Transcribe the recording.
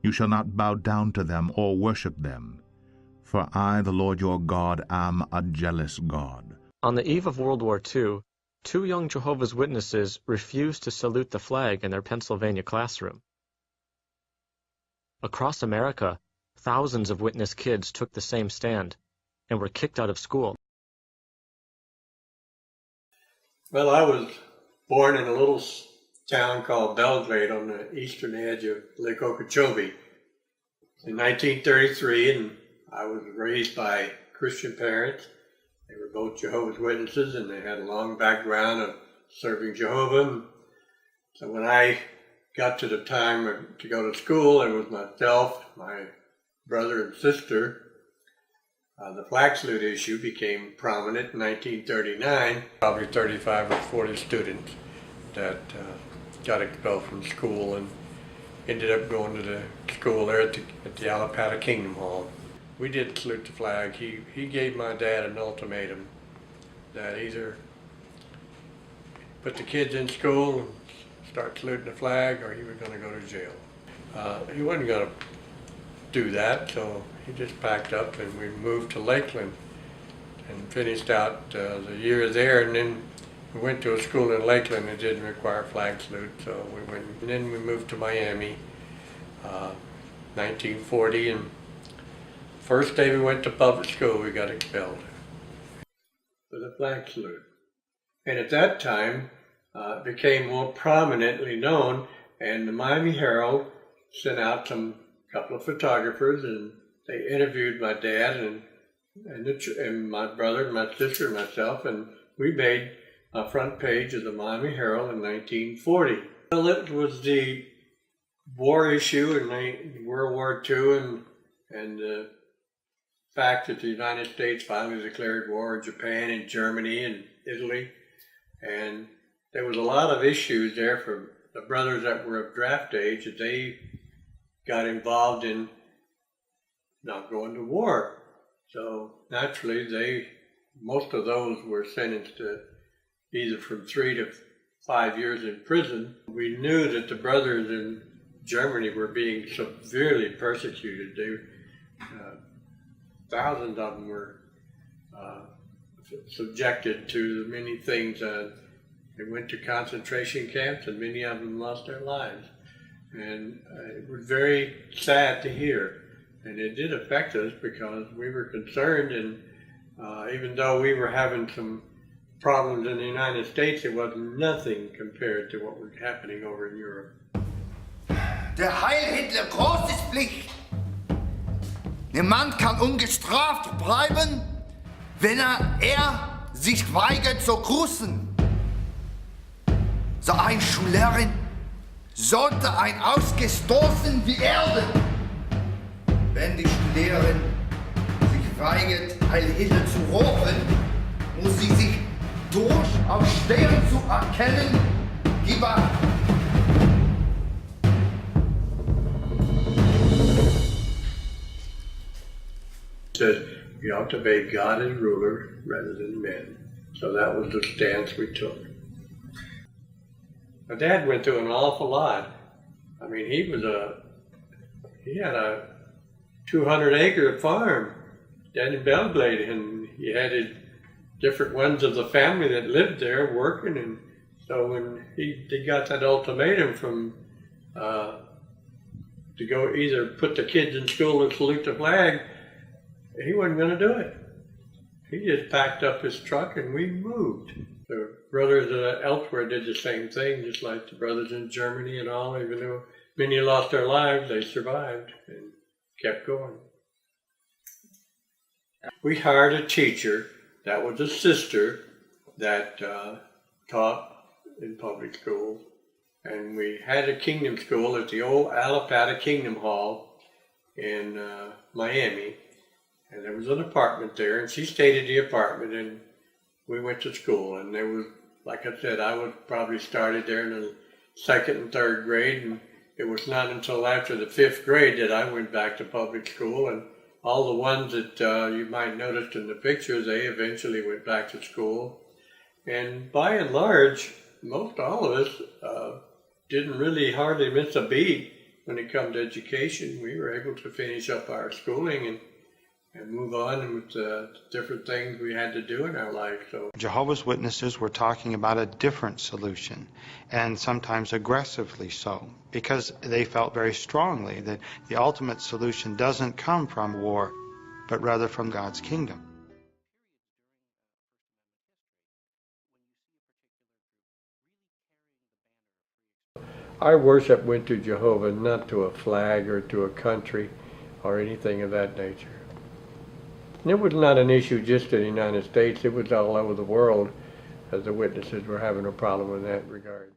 You shall not bow down to them or worship them, for I, the Lord your God, am a jealous God. On the eve of World War II, 2 young Jehovah's Witnesses refused to salute the flag in their Pennsylvania classroom. Across America, thousands of witness kids took the same stand and were kicked out of school. Well, I was born in a little town called Belgrade on the eastern edge of Lake Okeechobee in 1933, and I was raised by Christian parents. They were both Jehovah's Witnesses, and they had a long background of serving Jehovah. So when I got to the time to go to school, it was myself, my brother and sister. The flag salute issue became prominent in 1939. Probably 35 or 40 students that got expelled from school and ended up going to the school there at the Allapattah Kingdom Hall. We did salute the flag. He gave my dad an ultimatum that either put the kids in school and start saluting the flag, or he was going to go to jail. He wasn't going to do that, so he just packed up and we moved to Lakeland and finished out the year there, and then we went to a school in Lakeland that didn't require flag salute, so we went, and then we moved to Miami, 1940, and first day we went to public school we got expelled for the flag salute. And at that time it became more prominently known, and the Miami Herald sent out a couple of photographers, and they interviewed my dad and my brother and my sister and myself, and we made a front page of the Miami Herald in 1940. Well, it was the war issue in World War II, and the fact that the United States finally declared war on Japan and Germany and Italy, and there was a lot of issues there for the brothers that were of draft age that they got involved in not going to war. So naturally, most of those were sentenced to either from 3 to 5 years in prison. We knew that the brothers in Germany were being severely persecuted. Thousands of them were subjected to many things. They went to concentration camps, and many of them lost their lives. And it was very sad to hear. And it did affect us because we were concerned, and even though we were having some problems in the United States, it was nothing compared to what was happening over in Europe. Der Heil Hitler groß ist Pflicht. Niemand kann ungestraft bleiben, wenn er sich weigert zu grüßen. So ein Schülerin sollte ein ausgestoßen wie Erde. Wenn die Schülerin sich weigert, Heil Hitler zu rufen, muss sie sich durch Aufstehen zu erkennen, gib ab. Said you ought to obey God as ruler rather than men. So that was the stance we took. My dad went through an awful lot. I mean, he had a 200-acre farm down in Belgrade, and he had different ones of the family that lived there working. And so when he got that ultimatum from to go either put the kids in school or salute the flag, he wasn't going to do it. He just packed up his truck and we moved. The brothers elsewhere did the same thing, just like the brothers in Germany and all. Even though many lost their lives, they survived and kept going. We hired a teacher that was a sister that taught in public schools. And we had a kingdom school at the old Allapattah Kingdom Hall in Miami. And there was an apartment there, and she stayed at the apartment, and we went to school. And there was, like I said, I was probably started there in the 2nd and 3rd grade, and it was not until after the 5th grade that I went back to public school. And all the ones that you might notice in the pictures, they eventually went back to school. And by and large, most all of us didn't really hardly miss a beat when it comes to education, we were able to finish up our schooling and move on with different things we had to do in our life. So Jehovah's Witnesses were talking about a different solution, and sometimes aggressively so, because they felt very strongly that the ultimate solution doesn't come from war, but rather from God's kingdom. our worship went to Jehovah, not to a flag or to a country or anything of that nature. And it was not an issue just in the United States, it was all over the world, as the witnesses were having a problem in that regard.